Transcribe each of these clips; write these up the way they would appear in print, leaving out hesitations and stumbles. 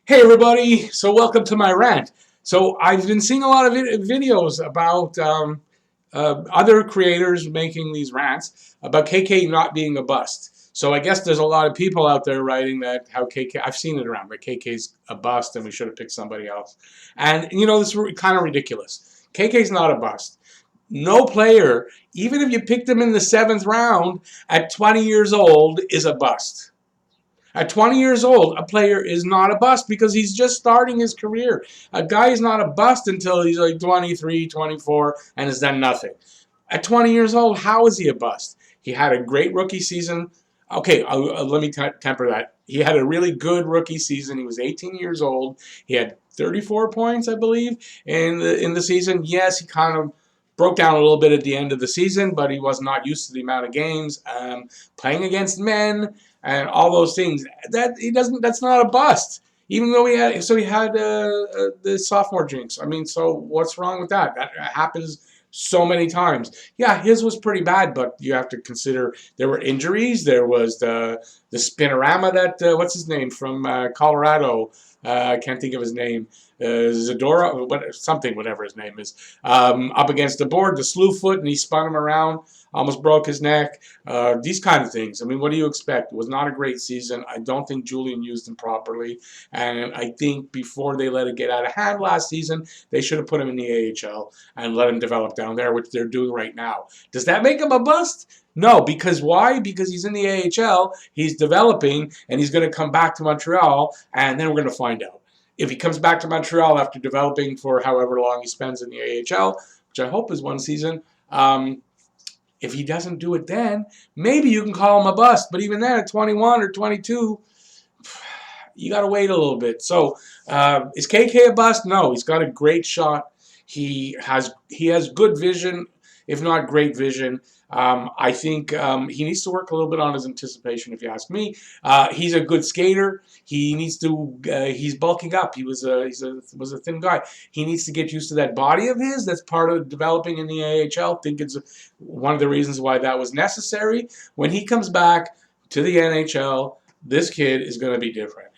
Hey everybody, so welcome to my rant. So I've been seeing a lot of videos about other creators making these rants about KK not being a bust. So I guess there's a lot of people out there writing that how KK, I've seen it around, but KK's a bust and we should have picked somebody else. And you know, this is kind of ridiculous. KK's not a bust. No player, even if you picked him in the 7th round at 20 years old, is a bust. At 20 years old, a player is not a bust because he's just starting his career. A guy is not a bust until he's like 23, 24, and has done nothing. At 20 years old, how is he a bust? He had a great rookie season. Okay, let me temper that. He had a really good rookie season. He was 18 years old. He had 34 points, I believe, in the season. Yes, he kind of broke down a little bit at the end of the season, but he was not used to the amount of games playing against men and all those things. That he doesn't. That's not a bust. Even though he had the sophomore jinx. I mean, so what's wrong with that? That happens so many times. Yeah, his was pretty bad, but you have to consider there were injuries. There was the spinorama that what's his name from Colorado. I can't think of his name. Zadora, whatever his name is, up against the board, the slew foot, and he spun him around, almost broke his neck. These kind of things. I mean, what do you expect? It was not a great season. I don't think Julian used him properly, and I think before they let it get out of hand last season, they should have put him in the AHL and let him develop down there, which they're doing right now. Does that make him a bust? No, because why? Because he's in the AHL, he's developing, and he's going to come back to Montreal, and then we're going to find out. If he comes back to Montreal after developing for however long he spends in the AHL, which I hope is one season, if he doesn't do it then, maybe you can call him a bust. But even then, at 21 or 22, you got to wait a little bit. So is KK a bust? No, he's got a great shot. He has good vision, if not great vision. I think he needs to work a little bit on his anticipation, if you ask me. He's a good skater. He needs to. He's bulking up. He was a thin guy. He needs to get used to that body of his. That's part of developing in the AHL. I think it's one of the reasons why that was necessary. When he comes back to the NHL, this kid is going to be different.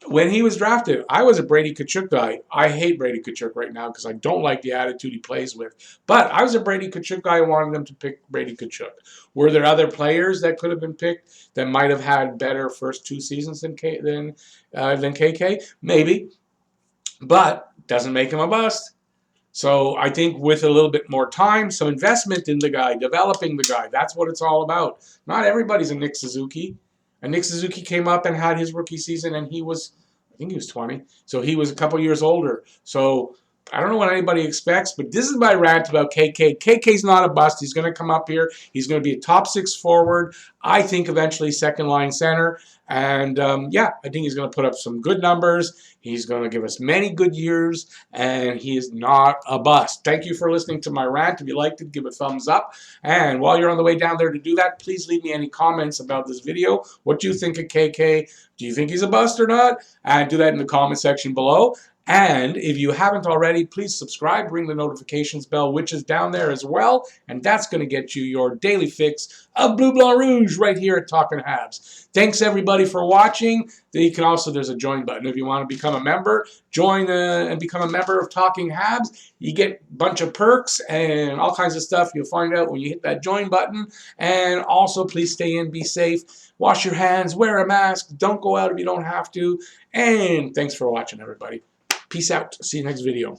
When he was drafted, I was a Brady Tkachuk guy. I hate Brady Tkachuk right now because I don't like the attitude he plays with. But I was a Brady Tkachuk guy and wanted them to pick Brady Tkachuk. Were there other players that could have been picked that might have had better first 2 seasons than KK? Maybe. But doesn't make him a bust. So I think with a little bit more time, some investment in the guy, developing the guy, that's what it's all about. Not everybody's a Nick Suzuki. And Nick Suzuki came up and had his rookie season, and I think he was 20. So he was a couple years older. So I don't know what anybody expects, but this is my rant about KK. KK's not a bust. He's going to come up here. He's going to be a top 6 forward. I think eventually second-line center. And, yeah, I think he's going to put up some good numbers. He's going to give us many good years, and he is not a bust. Thank you for listening to my rant. If you liked it, give a thumbs up. And while you're on the way down there to do that, please leave me any comments about this video. What do you think of KK? Do you think he's a bust or not? And do that in the comment section below. And if you haven't already, please subscribe, ring the notifications bell, which is down there as well. And that's going to get you your daily fix of Bleu Blanc Rouge right here at Talking Habs. Thanks, everybody, for watching. There's a join button. If you want to become a member, join and become a member of Talking Habs. You get a bunch of perks and all kinds of stuff you'll find out when you hit that join button. And also, please stay in, be safe, wash your hands, wear a mask, don't go out if you don't have to. And thanks for watching, everybody. Peace out. See you next video.